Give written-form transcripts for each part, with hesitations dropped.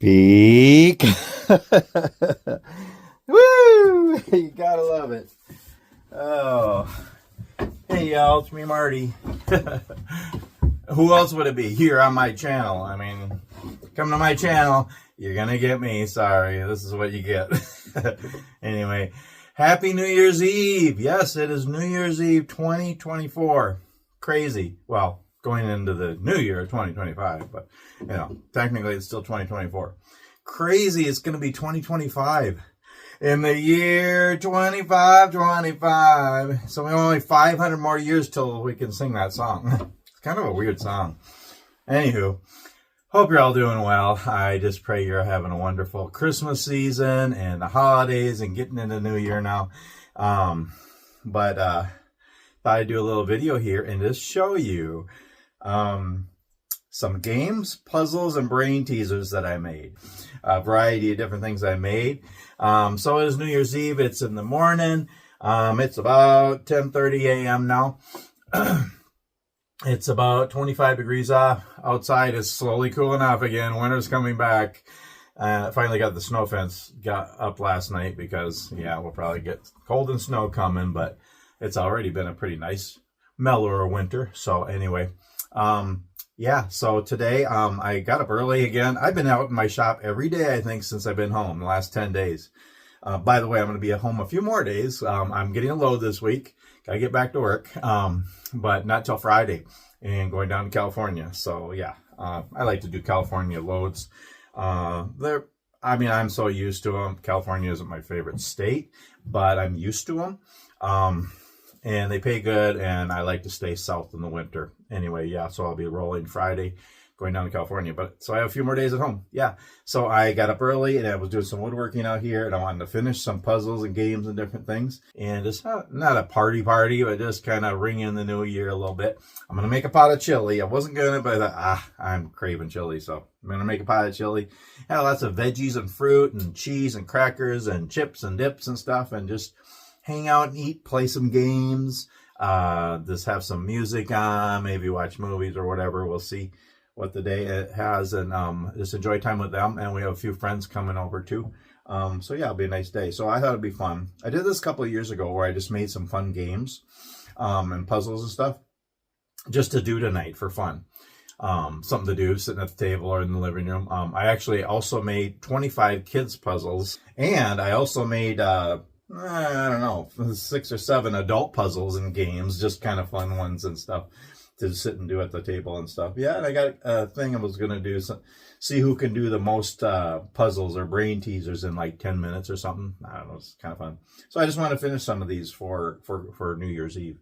Peak. Woo! You gotta love it. Oh. Hey, y'all, it's me, Marty. Who else would it be here on my channel? I mean, come to my channel, you're gonna get me. Sorry, this is what you get. Anyway, Happy New Year's Eve. Yes, it is New Year's Eve 2024. Crazy. Well, going into the new year 2025, but you know, technically it's still 2024. Crazy, it's going to be 2025 in the year 2525. So we have only 500 more years till we can sing that song. It's kind of a weird song. Anywho, hope you're all doing well. I just pray you're having a wonderful Christmas season and the holidays and getting into the new year now. Thought I'd do a little video here and just show you some games, puzzles, and brain teasers that I made. A variety of different things I made. So it is New Year's Eve. It's in the morning. It's about 10:30 a.m. now. It's about 25 degrees outside. It's slowly cooling off again. Winter's coming back. Finally got the snow fence got up last night because, yeah, we'll probably get cold and snow coming, but it's already been a pretty nice, mellower winter. So anyway, yeah, so today I got up early again. I've been out in my shop every day, I think, since I've been home the last 10 days. By the way, I'm going to be at home a few more days. I'm getting a load this week. Got to get back to work, but not till Friday and going down to California. So, yeah, I like to do California loads. I'm so used to them. California isn't my favorite state, but I'm used to them. And they pay good, and I like to stay south in the winter. Anyway, yeah, so I'll be rolling Friday, going down to California. So I have a few more days at home. Yeah, so I got up early, and I was doing some woodworking out here, and I wanted to finish some puzzles and games and different things. And it's not a party, but just kind of ring in the new year a little bit. I'm going to make a pot of chili. I wasn't going to, but I thought, I'm craving chili, so I'm going to make a pot of chili. Had lots of veggies and fruit and cheese and crackers and chips and dips and stuff, and just hang out and eat, play some games, just have some music on, maybe watch movies or whatever. We'll see what the day it has, and just enjoy time with them. And we have a few friends coming over too. So yeah, it'll be a nice day. So I thought it'd be fun. I did this a couple of years ago where I just made some fun games and puzzles and stuff just to do tonight for fun. Something to do, sitting at the table or in the living room. I actually also made 25 kids puzzles, and I also made I don't know, 6 or 7 adult puzzles and games, just kind of fun ones and stuff to sit and do at the table and stuff. Yeah, and I got a thing I was going to do, see who can do the most puzzles or brain teasers in like 10 minutes or something. I don't know, it's kind of fun. So I just want to finish some of these for New Year's Eve.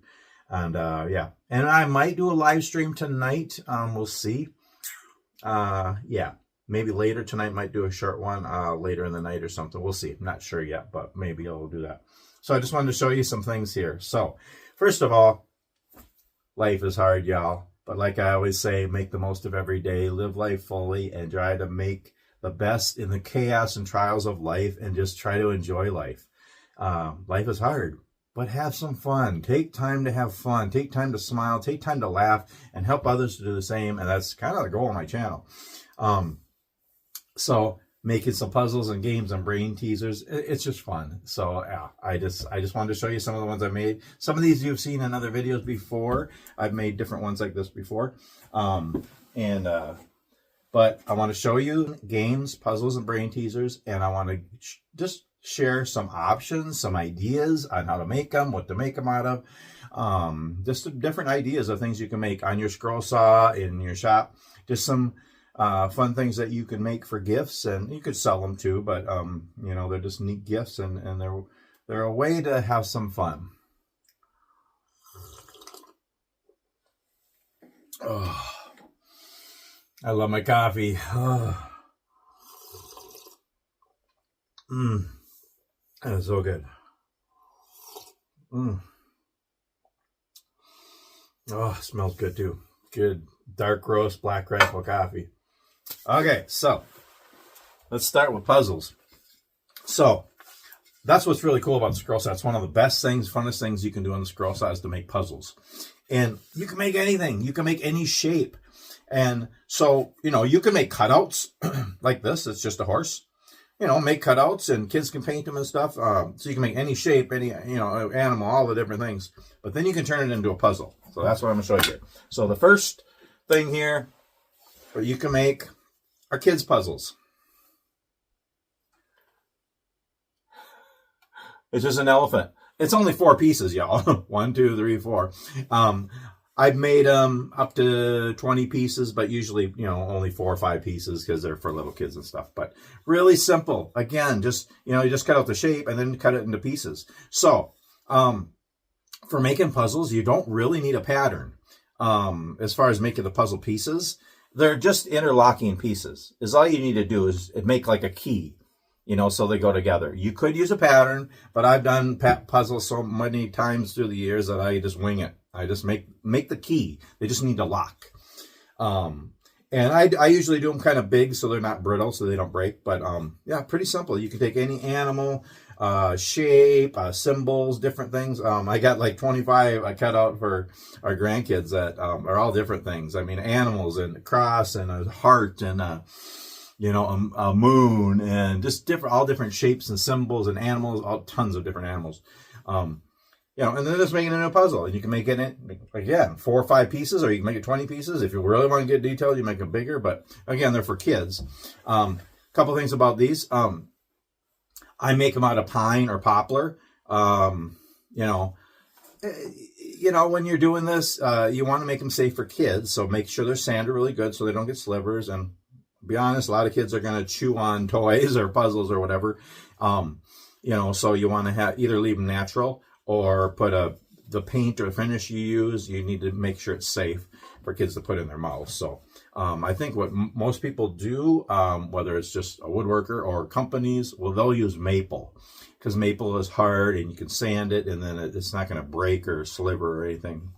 And yeah, and I might do a live stream tonight. We'll see. Yeah. Maybe later tonight, might do a short one later in the night or something. We'll see. I'm not sure yet, but maybe I'll do that. So I just wanted to show you some things here. So first of all, life is hard, y'all. But like I always say, make the most of every day. Live life fully and try to make the best in the chaos and trials of life and just try to enjoy life. Life is hard, but have some fun. Take time to have fun. Take time to smile. Take time to laugh and help others to do the same. And that's kind of the goal of my channel. So making some puzzles and games and brain teasers, it's just fun. So yeah, I just wanted to show you some of the ones I made. Some of these you've seen in other videos before. I've made different ones like this before. But I want to show you games, puzzles, and brain teasers. And I want to just share some options, some ideas on how to make them, what to make them out of. Just different ideas of things you can make on your Scrollsaw, in your shop. Just some fun things that you can make for gifts, and you could sell them too, but you know, they're just neat gifts, and they're a way to have some fun. Oh, I love my coffee. Oh. That is so good. Oh, it smells good too. Good dark roast black rifle coffee. Okay, so let's start with puzzles. So that's what's really cool about the Scrollsaw. It's one of the best things, funnest things you can do on the Scrollsaw is to make puzzles. And you can make anything. You can make any shape. And so, you know, you can make cutouts like this. It's just a horse. You know, make cutouts and kids can paint them and stuff. So you can make any shape, any, you know, animal, all the different things. But then you can turn it into a puzzle. So that's what I'm going to show you here. So the first thing here that you can make are kids' puzzles. It's just an elephant. It's only 4 pieces, y'all. 1, 2, 3, 4. I've made them up to 20 pieces, but usually, you know, only 4 or 5 pieces because they're for little kids and stuff. But really simple. Again, just, you know, you just cut out the shape and then cut it into pieces. So, for making puzzles, you don't really need a pattern. As far as making the puzzle pieces, they're just interlocking pieces. Is all you need to do is make like a key, you know, so they go together. You could use a pattern, but I've done puzzles so many times through the years that I just wing it. I just make the key. They just need to lock. And I usually do them kind of big so they're not brittle, so they don't break. But yeah, pretty simple. You can take any animal, shape, symbols, different things. I got like 25 I cut out for our grandkids that are all different things. I mean, animals and a cross and a heart and you know, a moon and just all different shapes and symbols and animals, all tons of different animals. You know, and then just making it into a puzzle. And you can make it, again, 4 or 5 pieces, or you can make it 20 pieces. If you really want to get detailed, you make them bigger. But again, they're for kids. Couple things about these. I make them out of pine or poplar. You know, when you're doing this, you want to make them safe for kids. So make sure they're sanded really good so they don't get slivers. And be honest, a lot of kids are going to chew on toys or puzzles or whatever. You know, so you want to either leave them natural or put the paint or finish you use. You need to make sure it's safe for kids to put in their mouths. So I think what most people do, whether it's just a woodworker or companies, well, they'll use maple because maple is hard and you can sand it and then it's not going to break or sliver or anything.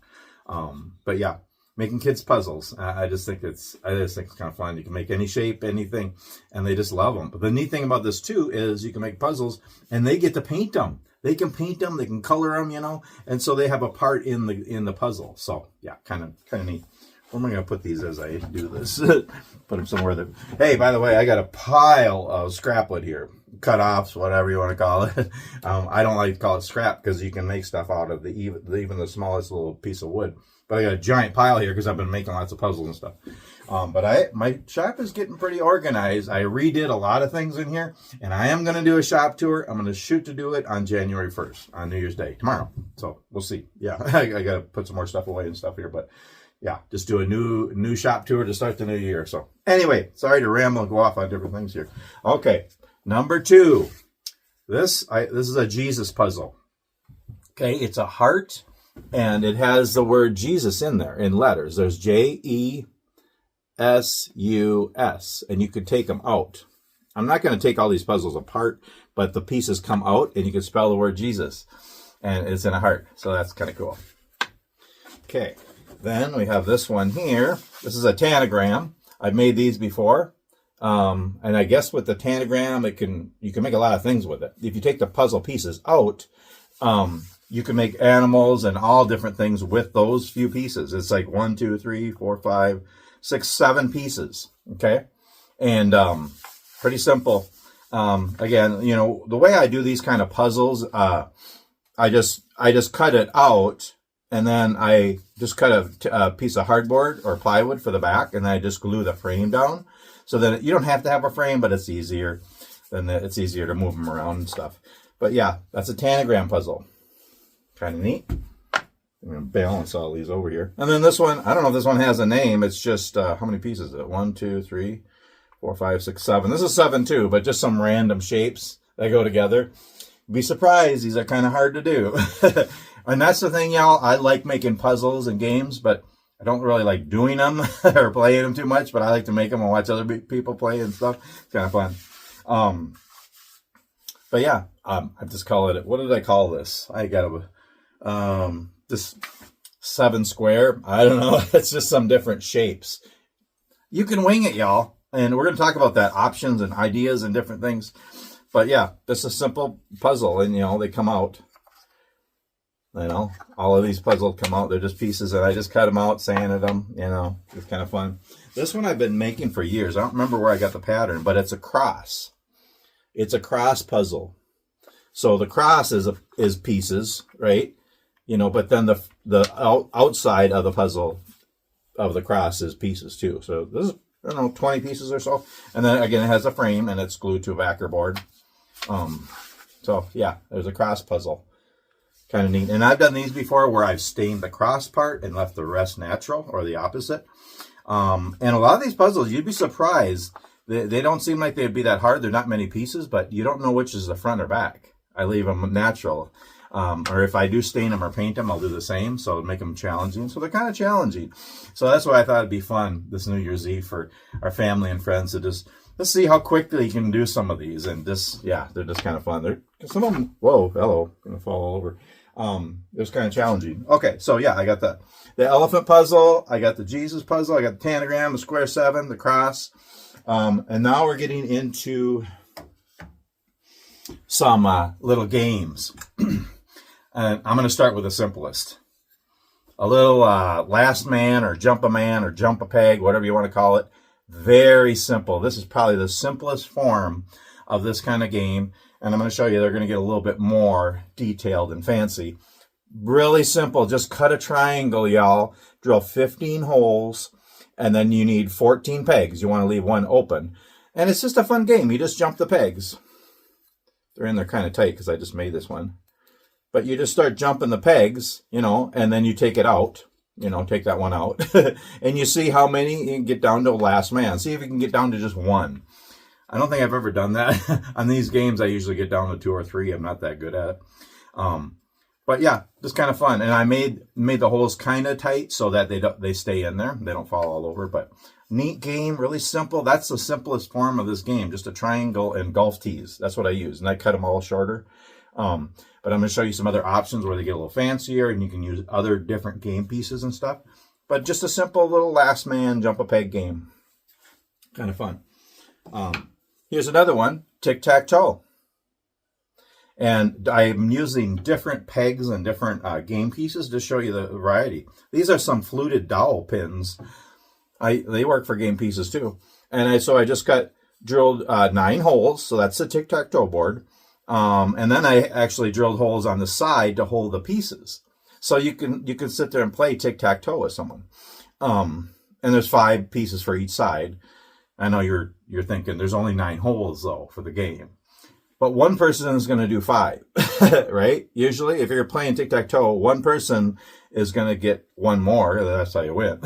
But yeah, making kids puzzles. I just think it's kind of fun. You can make any shape, anything, and they just love them. But the neat thing about this too is you can make puzzles and they get to paint them. They can paint them, they can color them, you know, and so they have a part in the puzzle. So yeah, kind of neat. Where am I going to put these as I do this? Put them somewhere that. Hey, by the way, I got a pile of scrap wood here, cut-offs, whatever you want to call it. I don't like to call it scrap because you can make stuff out of even the smallest little piece of wood. But I got a giant pile here because I've been making lots of puzzles and stuff. But my shop is getting pretty organized. I redid a lot of things in here, and I am going to do a shop tour. I'm going to shoot to do it on January 1st, on New Year's Day, tomorrow. So we'll see. Yeah, I got to put some more stuff away and stuff here, but yeah, just do a new shop tour to start the new year. So anyway, sorry to ramble and go off on different things here. Okay, number 2. This is a Jesus puzzle. Okay, it's a heart, and it has the word Jesus in there in letters. There's JESUS, and you could take them out. I'm not going to take all these puzzles apart, but the pieces come out, and you can spell the word Jesus, and it's in a heart. So that's kind of cool. Okay. Then we have this one here. This is a tanagram. I've made these before. And I guess with the tanagram, you can make a lot of things with it. If you take the puzzle pieces out, you can make animals and all different things with those few pieces. It's like 1, 2, 3, 4, 5, 6, 7 pieces. Okay. And pretty simple. Again, you know, the way I do these kind of puzzles, I just cut it out. And then I just cut a piece of hardboard or plywood for the back, and then I just glue the frame down. So that you don't have to have a frame, but it's easier. It's easier to move them around and stuff. But yeah, that's a tanagram puzzle. Kind of neat. I'm going to balance all these over here. And then this one, I don't know if this one has a name. It's just, how many pieces is it? 1, 2, 3, 4, 5, 6, 7. This is 7 too, but just some random shapes that go together. Be surprised, these are kind of hard to do. And that's the thing, y'all. I like making puzzles and games, but I don't really like doing them or playing them too much, but I like to make them and watch other people play and stuff. It's kind of fun. But yeah, I just call it, what did I call this? I got this 7 square. I don't know. It's just some different shapes. You can wing it, y'all. And we're going to talk about that, options and ideas and different things. But yeah, this is a simple puzzle, and you know, they come out. You know, all of these puzzles come out. They're just pieces, and I just cut them out, sanded them. You know, it's kind of fun. This one I've been making for years. I don't remember where I got the pattern, but it's a cross. It's a cross puzzle. So the cross is pieces, right? You know, but then the outside of the puzzle of the cross is pieces too. So this is, I don't know, 20 pieces or so. And then again, it has a frame and it's glued to a backer board. So yeah, there's a cross puzzle. Kind of neat. And I've done these before where I've stained the cross part and left the rest natural, or the opposite. And a lot of these puzzles, you'd be surprised. They don't seem like they'd be that hard. They're not many pieces, but you don't know which is the front or back. I leave them natural. Or if I do stain them or paint them, I'll do the same. So it'll make them challenging. So they're kind of challenging. So that's why I thought it'd be fun this New Year's Eve for our family and friends to just, let's see how quickly you can do some of these. And just, yeah, they're just kind of fun. Some of them, whoa, hello, gonna fall all over. It's kind of challenging. Okay, so yeah, I got the elephant puzzle, I got the Jesus puzzle, I got the tanagram, the square 7, the cross. And now we're getting into some little games. And I'm going to start with the simplest. A little last man or jump a man or jump a peg, whatever you want to call it. Very simple. This is probably the simplest form of this kind of game. And I'm going to show you they're going to get a little bit more detailed and fancy. Really simple. Just cut a triangle, y'all. Drill 15 holes. And then you need 14 pegs. You want to leave one open. And it's just a fun game. You just jump the pegs. They're in there kind of tight because I just made this one. But you just start jumping the pegs, you know, and then you take it out. You know, take that one out. And you see how many you can get down to last man. See if you can get down to just one. I don't think I've ever done that. On these games, I usually get down to 2 or 3. I'm not that good at it. But yeah, just kind of fun. And I made the holes kind of tight so that they stay in there. They don't fall all over. But neat game, really simple. That's the simplest form of this game. Just a triangle and golf tees. That's what I use. And I cut them all shorter. But I'm going to show you some other options where they get a little fancier and you can use other different game pieces and stuff. But just a simple little last man jump a peg game. Kind of fun. Here's another one, tic-tac-toe. And I'm using different pegs and different game pieces to show you the variety. These are some fluted dowel pins. They work for game pieces too. And so I just drilled 9 holes. So that's the tic-tac-toe board. And then I actually drilled holes on the side to hold the pieces. So you can sit there and play tic-tac-toe with someone. And there's 5 pieces for each side. I know you're thinking there's only 9 holes though for the game. But one person is going to do 5, right? Usually if you're playing tic-tac-toe, one person is going to get one more. That's how you win.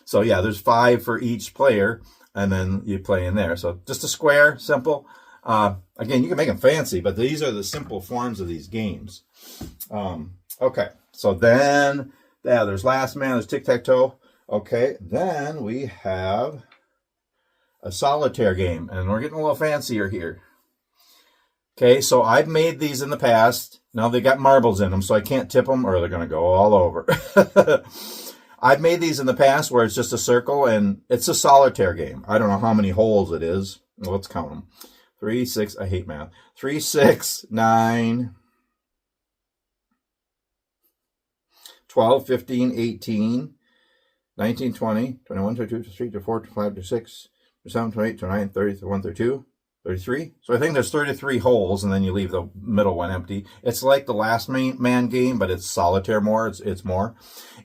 So yeah, there's 5 for each player and then you play in there. So just a square, simple. Again, you can make them fancy, but these are the simple forms of these games. Okay, so then, yeah, there's last man, there's tic-tac-toe. Okay, then we have a solitaire game, and we're getting a little fancier here. Okay, so I've made these in the past. Now they got marbles in them, so I can't tip them or they're going to go all over. I've made these in the past where it's just a circle, and it's a solitaire game. I don't know how many holes it is. Well, let's count them. 3, 6, I hate math. 3, 6, 9, 12, 15, 18, 19, 20, 21, 22, 23, 24, 25, 26, 27, 28, 29, 30, 31, 32, 33. So I think there's 33 holes, and then you leave the middle one empty. It's like the last man game, but it's solitaire more. It's more.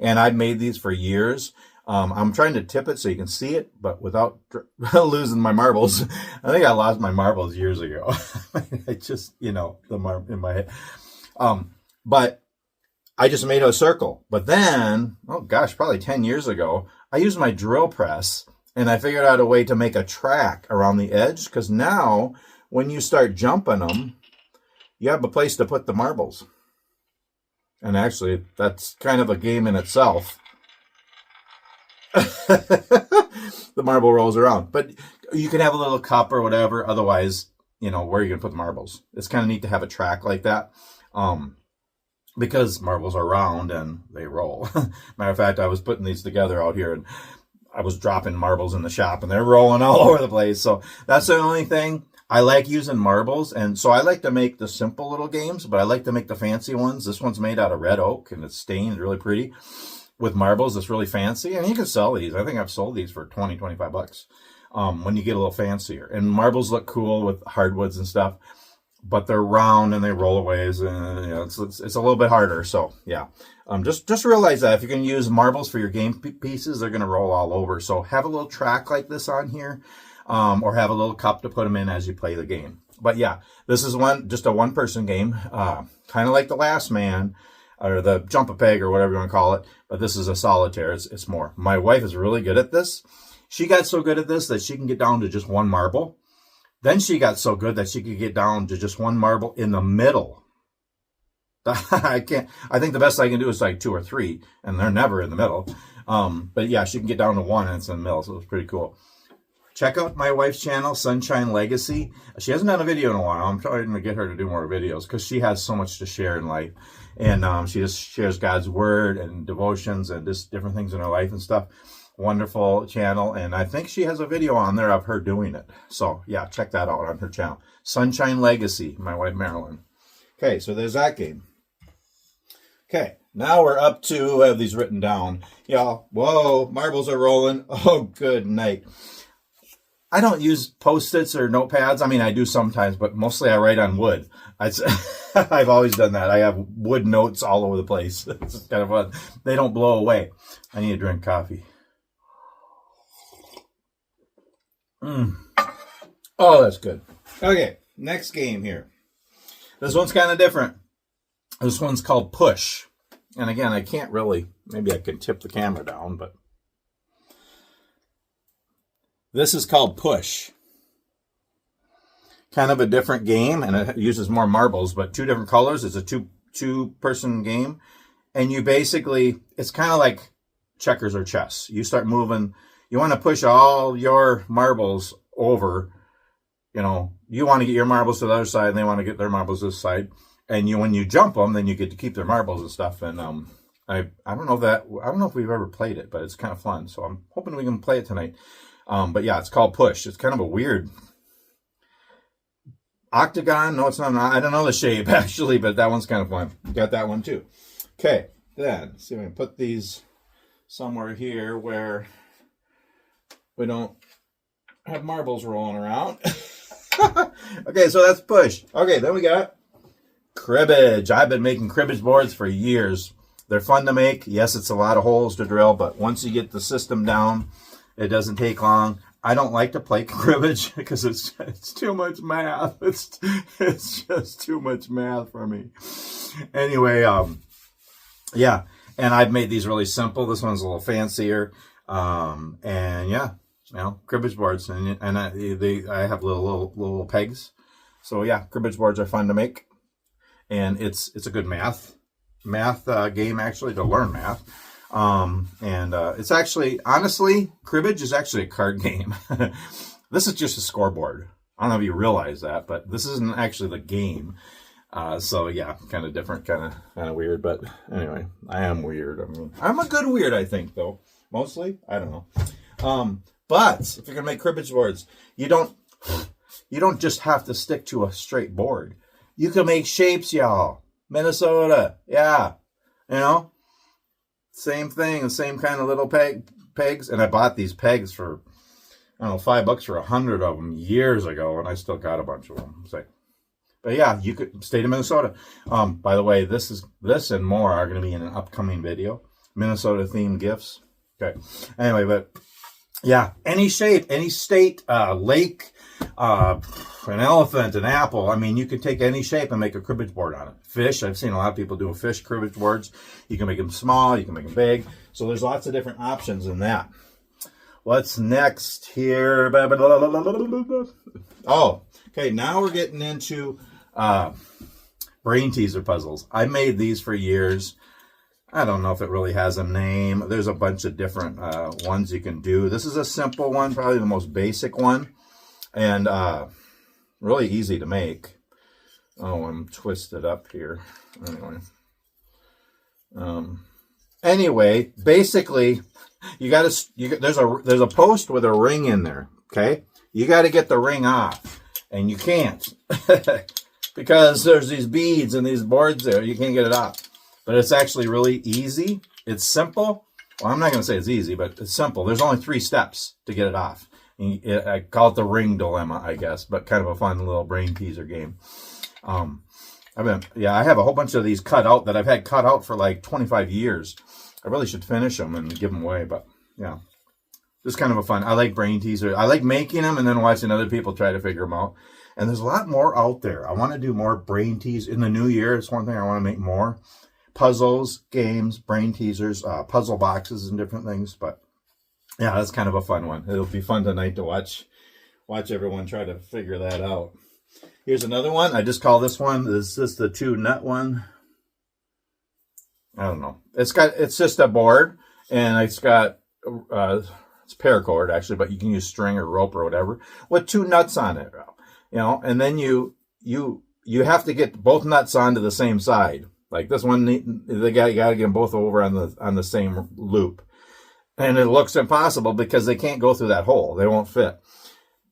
And I've made these for years. I'm trying to tip it so you can see it, but without losing my marbles. I think I lost my marbles years ago. I just, you know, the marble in my head. But I just made a circle. But then, oh gosh, probably 10 years ago, I used my drill press and I figured out a way to make a track around the edge. Because now when you start jumping them, you have a place to put the marbles. And actually, that's kind of a game in itself. The marble rolls around, but you can have a little cup or whatever. Otherwise, you know, where are you gonna put the marbles? It's kind of neat to have a track like that, because marbles are round and they roll. Matter of fact, I was putting these together out here and I was dropping marbles in the shop and they're rolling all over the place. So that's the only thing. I like using marbles, and so I like to make the simple little games, but I like to make the fancy ones. This one's made out of red oak, and it's stained really pretty with marbles. It's really fancy, and you can sell these. I think I've sold these for 20, 25 bucks when you get a little fancier. And marbles look cool with hardwoods and stuff, but they're round and they roll away. And, you know, it's a little bit harder. So, yeah. Just realize that if you're going to use marbles for your game pieces, they're going to roll all over. So have a little track like this on here, or have a little cup to put them in as you play the game. But yeah, this is just a one-person game, kind of like the Last Man or the Jump a Peg or whatever you want to call it. But this is a solitaire. It's more. My wife is really good at this. She got so good at this that she can get down to just one marble. Then she got so good that she could get down to just one marble in the middle. I think the best I can do is like 2 or 3, and they're never in the middle. But yeah, she can get down to 1 and it's in the middle, so it's pretty cool. Check out my wife's channel, Sunshine Legacy. She hasn't done a video in a while. I'm trying to get her to do more videos because she has so much to share in life. And she just shares God's word and devotions and just different things in her life and stuff. Wonderful channel. And I think she has a video on there of her doing it. So yeah, check that out on her channel. Sunshine Legacy, my wife Marilyn. Okay, so there's that game. Okay, now we're up to, I have these written down. Y'all, whoa, marbles are rolling. Oh, good night. I don't use Post-its or notepads. I mean, I do sometimes, but mostly I write on wood. I've always done that. I have wood notes all over the place. It's kind of fun. They don't blow away. I need to drink coffee. Oh, that's good. Okay, next game here. This one's kind of different. This one's called Push. And again, I can't really, maybe I can tip the camera down, but this is called Push. Kind of a different game, and it uses more marbles, but 2 different colors. It's a two-person game. And you basically, it's kind of like checkers or chess. You start moving, you want to push all your marbles over. You know, you want to get your marbles to the other side, and they want to get their marbles to this side. And when you jump them, then you get to keep their marbles and stuff. And I don't know if we've ever played it, but it's kind of fun. So I'm hoping we can play it tonight. But yeah, it's called Push. It's kind of a weird octagon. No, it's not. I don't know the shape actually, but that one's kind of fun. Got that one too. Okay, then let's see if I can put these somewhere here where we don't have marbles rolling around. Okay, so that's Push. Okay, then we got Cribbage. I've been making cribbage boards for years. They're fun to make. Yes, it's a lot of holes to drill, but once you get the system down, it doesn't take long. I don't like to play cribbage because it's too much math. It's just too much math for me. Anyway, yeah, and I've made these really simple. This one's a little fancier, and yeah, you know, cribbage boards, and I have little pegs. So yeah, cribbage boards are fun to make. And it's a good math game, actually, to learn math. It's actually, honestly, cribbage is actually a card game. This is just a scoreboard. I don't know if you realize that, but this isn't actually the game. So yeah, kind of different, kind of weird. But anyway, I am weird. I mean, I'm a good weird, I think, though. Mostly, I don't know. But if you're gonna make cribbage boards, you don't just have to stick to a straight board. You can make shapes, y'all. Minnesota, yeah. You know, same thing, the same kind of little pegs. And I bought these pegs for, I don't know, $5 for 100 of them years ago, and I still got a bunch of them. So, but yeah, you could, state of Minnesota. By the way, this and more are going to be in an upcoming video. Minnesota themed gifts. Okay. Anyway, but yeah, any shape, any state, lake, an elephant, an apple. I mean, you could take any shape and make a cribbage board on it. Fish, I've seen a lot of people doing fish cribbage boards. You can make them small, you can make them big. So there's lots of different options in that. What's next here? Oh, okay, now we're getting into brain teaser puzzles. I made these for years. I don't know if it really has a name. There's a bunch of different ones you can do. This is a simple one, probably the most basic one. And really easy to make. Oh, I'm twisted up here. Anyway, basically, there's a post with a ring in there. Okay, you got to get the ring off, and you can't because there's these beads and these boards there. You can't get it off. But it's actually really easy. It's simple. Well, I'm not going to say it's easy, but it's simple. There's only 3 steps to get it off. I call it the ring dilemma, I guess, but kind of a fun little brain teaser game. I have a whole bunch of these cut out that I've had cut out for like 25 years. I really should finish them and give them away, but yeah. Just kind of a fun. I like brain teaser. I like making them and then watching other people try to figure them out. And there's a lot more out there. I want to do more brain teasers in the new year. It's one thing I want to make more. Puzzles, games, brain teasers, puzzle boxes and different things. But yeah, that's kind of a fun one. It'll be fun tonight to watch everyone try to figure that out. Here's another one. I just call this one. This is the 2 nut one. I don't know. It's just a board and it's got it's paracord actually, but you can use string or rope or whatever with 2 nuts on it. You know, and then you have to get both nuts onto the same side. Like this one, you got to get them both over on the same loop. And it looks impossible because they can't go through that hole. They won't fit.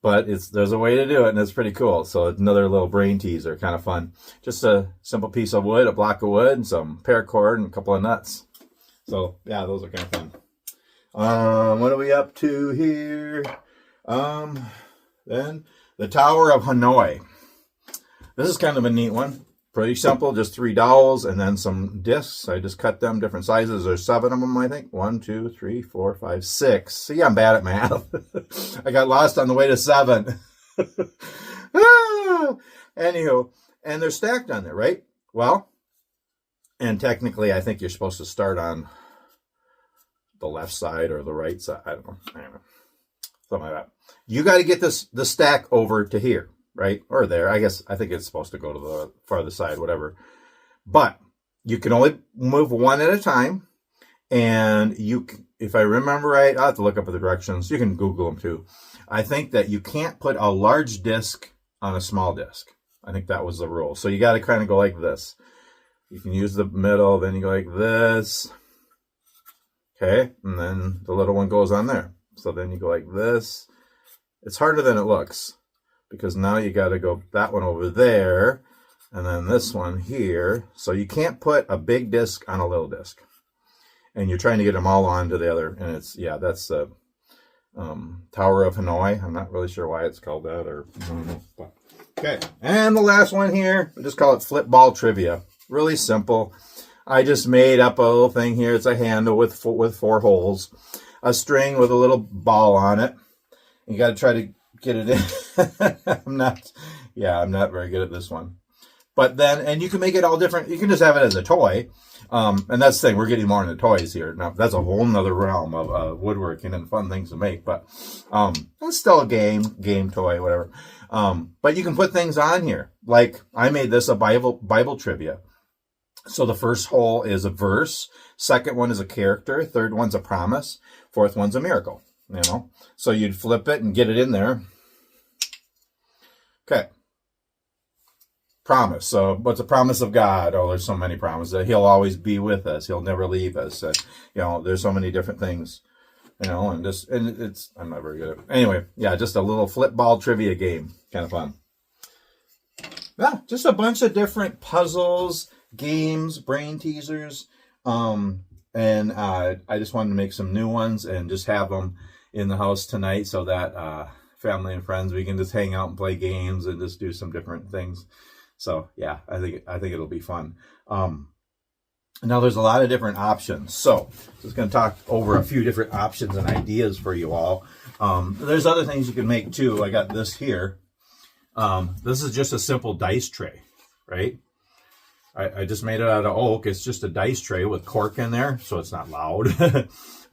But there's a way to do it, and it's pretty cool. So it's another little brain teaser, kind of fun. Just a simple piece of wood, a block of wood, and some paracord, and a couple of nuts. So yeah, those are kind of fun. What are we up to here? Then the Tower of Hanoi. This is kind of a neat one. Pretty simple, just 3 dowels and then some discs. I just cut them different sizes. There's 7 of them, I think. 1, 2, 3, 4, 5, 6. See, I'm bad at math. I got lost on the way to 7. Anywho, and they're stacked on there, right? Well, and technically, I think you're supposed to start on the left side or the right side. I don't know. Something like that. You got to get the stack over to here. Right? Or there. I think it's supposed to go to the farther side, whatever. But you can only move one at a time. And if I remember right, I'll have to look up the directions. You can Google them too. I think that you can't put a large disc on a small disc. I think that was the rule. So you got to kind of go like this. You can use the middle, then you go like this. Okay? And then the little one goes on there. So then you go like this. It's harder than it looks. Because now you got to go that one over there, and then this one here. So you can't put a big disc on a little disc. And you're trying to get them all onto the other. And that's the Tower of Hanoi. I'm not really sure why it's called that. Okay. And the last one here, I just call it Flip Ball Trivia. Really simple. I just made up a little thing here. It's a handle with 4 holes. A string with a little ball on it. You got to try to get it in. I'm not very good at this one. But then, and you can make it all different. You can just have it as a toy. And that's the thing, we're getting more into toys here. Now, that's a whole nother realm of woodworking and fun things to make. But it's still a game toy, whatever. But you can put things on here. Like, I made this a Bible trivia. So the first hole is a verse. Second one is a character. Third one's a promise. Fourth one's a miracle. You know, so you'd flip it and get it in there. Okay. Promise. So what's a promise of God? Oh, there's so many promises. He'll always be with us. He'll never leave us. There's so many different things, and I'm not very good at it. Anyway, yeah, just a little flip ball trivia game. Kind of fun. Yeah, just a bunch of different puzzles, games, brain teasers. And I just wanted to make some new ones and just have them in the house tonight so that family and friends, we can just hang out and play games and just do some different things. So yeah, I think it'll be fun. Now there's a lot of different options. So just going to talk over a few different options and ideas for you all. There's other things you can make too. I got this here. This is just a simple dice tray, right? I just made it out of oak. It's just a dice tray with cork in there, so it's not loud.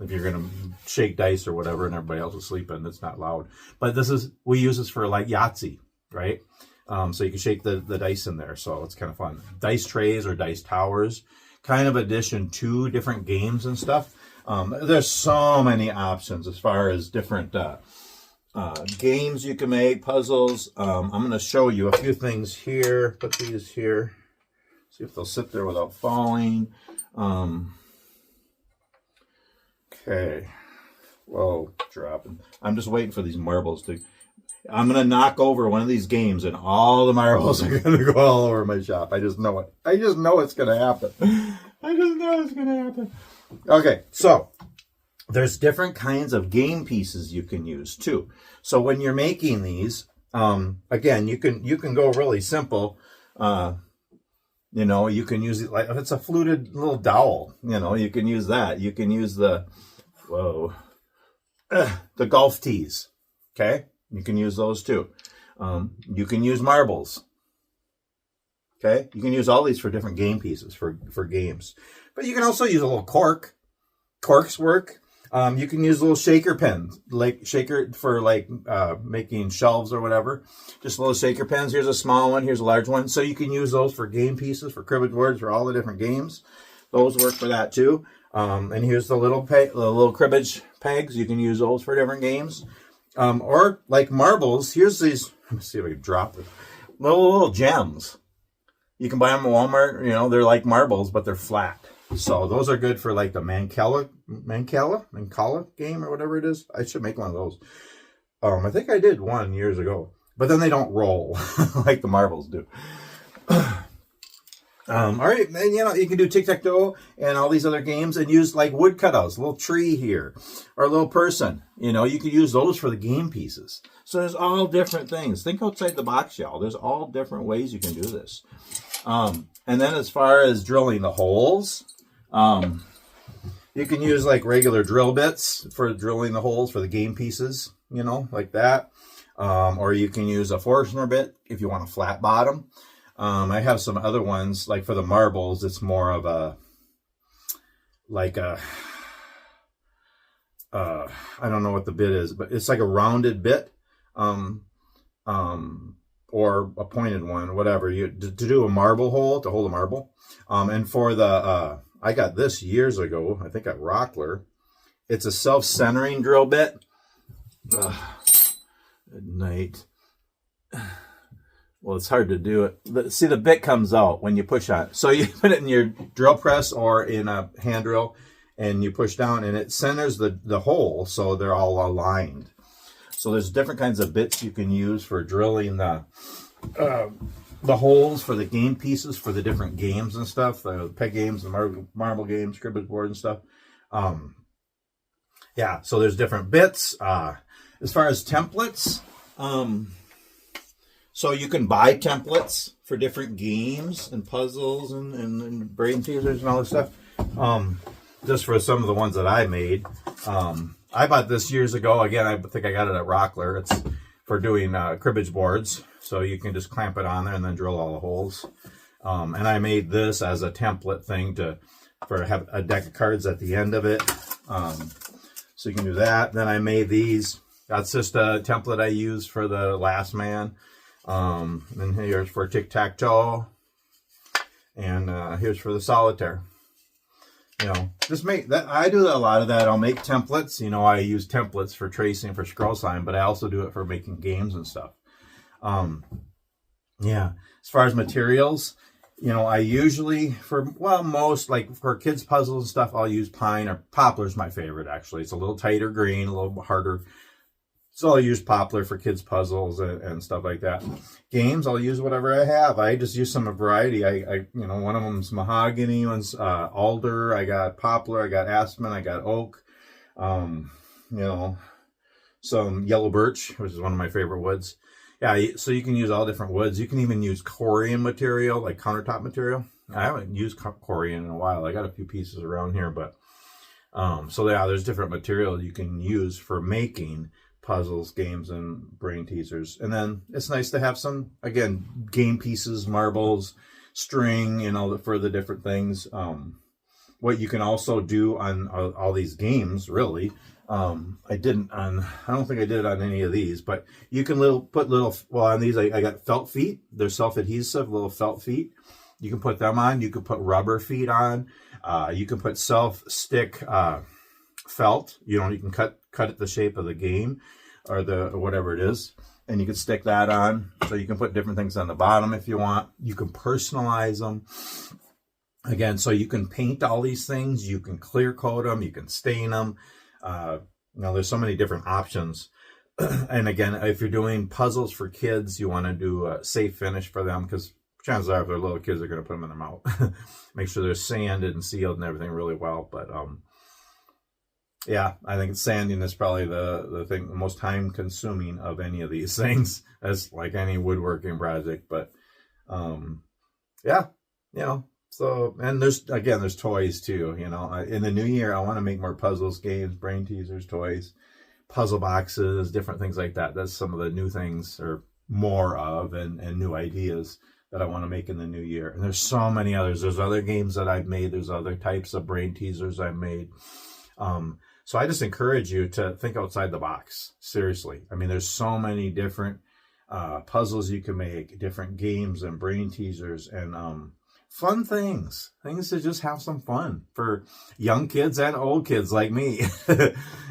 If you're going to shake dice or whatever and everybody else is sleeping, it's not loud. But we use this for like Yahtzee, right? So you can shake the dice in there, so it's kind of fun. Dice trays or dice towers, kind of addition to different games and stuff. There's so many options as far as different games you can make, puzzles. I'm going to show you a few things here. Put these here. See if they'll sit there without falling. Okay. Whoa, dropping. I'm just waiting for these marbles to... I'm going to knock over one of these games and all the marbles are going to go all over my shop. I just know it. I just know it's going to happen. I just know it's going to happen. Okay, so there's different kinds of game pieces you can use too. So when you're making these, again, you can go really simple. You know, you can use it like if it's a fluted little dowel, you know, you can use that. You can use the golf tees. Okay, you can use those too. You can use marbles. Okay, you can use all these for different game pieces for games. But you can also use a little cork. Corks work. You can use little shaker pens, like shaker for like making shelves or whatever. Just little shaker pens. Here's a small one. Here's a large one. So you can use those for game pieces, for cribbage boards, for all the different games. Those work for that too. And here's the little cribbage pegs. You can use those for different games. Or like marbles. Here's these. Let me see if I can drop it. Little gems. You can buy them at Walmart. You know, they're like marbles, but they're flat. So those are good for like the Mancala game or whatever it is. I should make one of those. I think I did one years ago, but then they don't roll like the marbles do. All right, and you know, you can do tic-tac-toe and all these other games and use like wood cutouts, a little tree here or a little person. You know, you can use those for the game pieces. So there's all different things. Think outside the box, y'all. There's all different ways you can do this. And then as far as drilling the holes, you can use like regular drill bits for drilling the holes for the game pieces, you know, like that. Or you can use a Forstner bit if you want a flat bottom. I have some other ones, like for the marbles, it's more of a, like a, I don't know what the bit is, but it's like a rounded bit, or a pointed one, whatever, to do a marble hole, to hold a marble. And for the, I got this years ago, I think at Rockler. It's a self-centering drill bit. Good night. Well, it's hard to do it. See, the bit comes out when you push on it. So you put it in your drill press or in a hand drill, and you push down, and it centers the hole so they're all aligned. So there's different kinds of bits you can use for drilling the holes for the game pieces for the different games and stuff, the peg games, the marble games, cribbage board and stuff. Yeah, so there's different bits. As far as templates, so you can buy templates for different games and puzzles and brain teasers and all this stuff. Just for some of the ones that I made. I bought this years ago. Again, I think I got it at Rockler. It's for doing cribbage boards. So you can just clamp it on there and then drill all the holes. And I made this as a template thing for have a deck of cards at the end of it. So you can do that. Then I made these. That's just a template I use for the Last Man. And here's for tic-tac-toe. And here's for the solitaire. You know, just make that. I do a lot of that. I'll make templates. You know, I use templates for tracing for Scrollsaw, but I also do it for making games and stuff. Yeah, as far as materials, you know, I usually most like for kids puzzles and stuff, I'll use pine or poplar's my favorite actually. It's a little tighter green, a little harder. So I'll use poplar for kids puzzles and stuff like that. Games, I'll use whatever I have. I just use some variety. I you know, one of them's mahogany, one's alder. I got poplar, I got aspen, I got oak. You know, some yellow birch, which is one of my favorite woods. Yeah, so you can use all different woods. You can even use corian material, like countertop material. I haven't used corian in a while. I got a few pieces around here, but so yeah, there's different material you can use for making puzzles, games, and brain teasers. And then it's nice to have some, again, game pieces, marbles, string, you know, for the different things. What you can also do on all these games, really. I don't think I did it on any of these, but you can on these, I got felt feet. They're self-adhesive, little felt feet. You can put them on. You can put rubber feet on. You can put self-stick felt. You know, you can cut it the shape of the game or whatever it is, and you can stick that on. So you can put different things on the bottom if you want. You can personalize them. Again, so you can paint all these things. You can clear coat them. You can stain them. You know, there's so many different options And again, if you're doing puzzles for kids, you want to do a safe finish for them, because chances are if they're little kids, they're going to put them in their mouth. Make sure they're sanded and sealed and everything really well. But yeah, I think sanding is probably the thing, the most time consuming of any of these things, as like any woodworking project. But yeah, you know, so, and there's toys too, you know. In the new year, I want to make more puzzles, games, brain teasers, toys, puzzle boxes, different things like that. That's some of the new things, or more of, and new ideas that I want to make in the new year. And there's so many others. There's other games that I've made. There's other types of brain teasers I've made. So I just encourage you to think outside the box. Seriously. I mean, there's so many different puzzles you can make, different games and brain teasers, and fun things to just have some fun for young kids and old kids like me.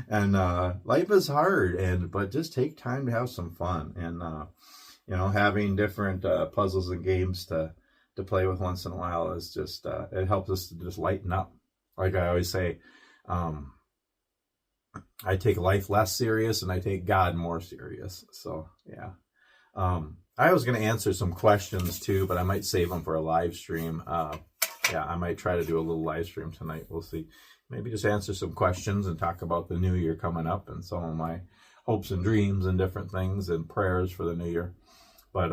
And life is hard, but just take time to have some fun. And you know, having different puzzles and games to play with once in a while is just it helps us to just lighten up. Like I always say, I take life less serious and I take God more serious. So yeah. I was going to answer some questions too, but I might save them for a live stream. Yeah, I might try to do a little live stream tonight. We'll see. Maybe just answer some questions and talk about the new year coming up and some of my hopes and dreams and different things and prayers for the new year. But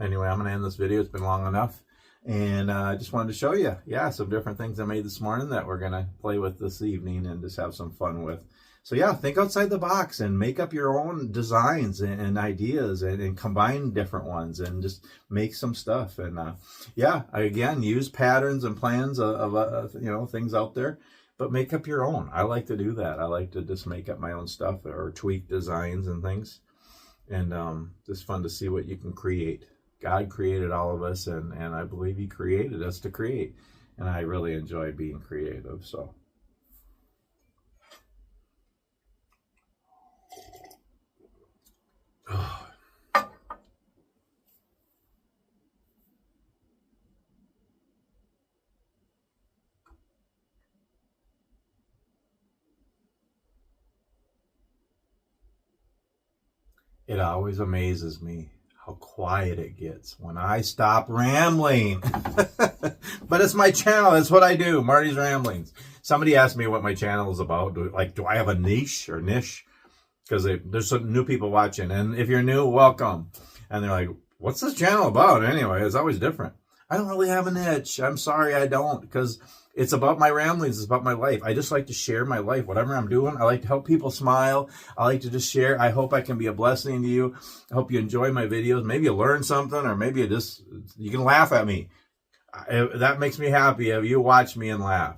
anyway, I'm going to end this video. It's been long enough. And I just wanted to show you, yeah, some different things I made this morning that we're going to play with this evening and just have some fun with. So yeah, think outside the box and make up your own designs and ideas and combine different ones and just make some stuff. And yeah, again, use patterns and plans of you know, things out there, but make up your own. I like to do that. I like to just make up my own stuff or tweak designs and things. And just fun to see what you can create. God created all of us, and I believe he created us to create. And I really enjoy being creative, so. It always amazes me how quiet it gets when I stop rambling. But it's my channel. That's what I do. Marty's Ramblings. Somebody asked me what my channel is about. Do I have a niche or niche? Because there's some new people watching. And if you're new, welcome. And they're like, what's this channel about anyway? It's always different. I don't really have a niche. I'm sorry, I don't. Because it's about my ramblings. It's about my life. I just like to share my life. Whatever I'm doing, I like to help people smile. I like to just share. I hope I can be a blessing to you. I hope you enjoy my videos. Maybe you learn something, or maybe you can laugh at me. That makes me happy if you watch me and laugh.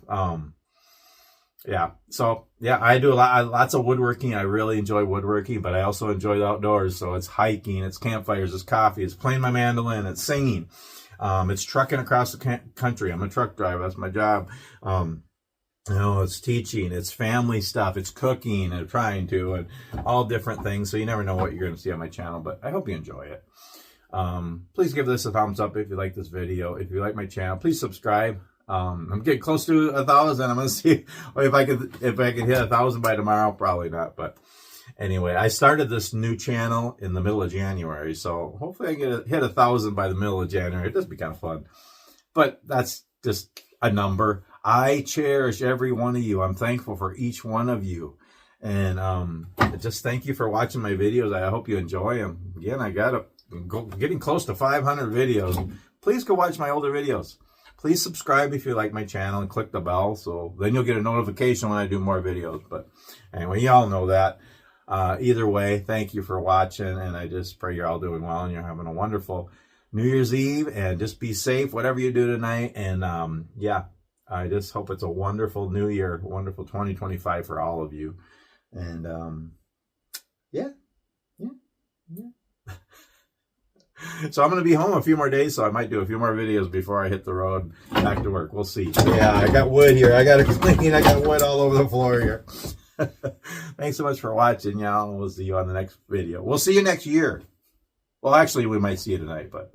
Yeah. So yeah, I do lots of woodworking. I really enjoy woodworking, but I also enjoy the outdoors. So it's hiking, it's campfires, it's coffee, it's playing my mandolin, it's singing. It's trucking across the country. I'm a truck driver. That's my job. You know, it's teaching, it's family stuff, it's cooking and trying to, and all different things. So you never know what you're going to see on my channel, but I hope you enjoy it. Please give this a thumbs up if you like this video. If you like my channel, please subscribe. I'm getting close to 1,000. I'm going to see if I can hit 1,000 by tomorrow. Probably not, but anyway, I started this new channel in the middle of January, so hopefully I can hit 1,000 by the middle of January. It does be kind of fun, but that's just a number. I cherish every one of you. I'm thankful for each one of you, and just thank you for watching my videos. I hope you enjoy them. Again, I getting close to 500 videos. Please go watch my older videos. Please subscribe if you like my channel and click the bell, so then you'll get a notification when I do more videos. But anyway, y'all know that. Either way, thank you for watching, and I just pray you're all doing well and you're having a wonderful New Year's Eve, and just be safe, whatever you do tonight. And yeah, I just hope it's a wonderful new year, wonderful 2025 for all of you. And yeah. So I'm going to be home a few more days, so I might do a few more videos before I hit the road back to work. We'll see. Yeah, I got wood here. I got to clean. I got wood all over the floor here. Thanks so much for watching, y'all, and we'll see you on the next video. We'll see you next year. Well, actually, we might see you tonight, but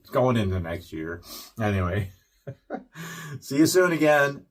going into next year. Anyway, see you soon again.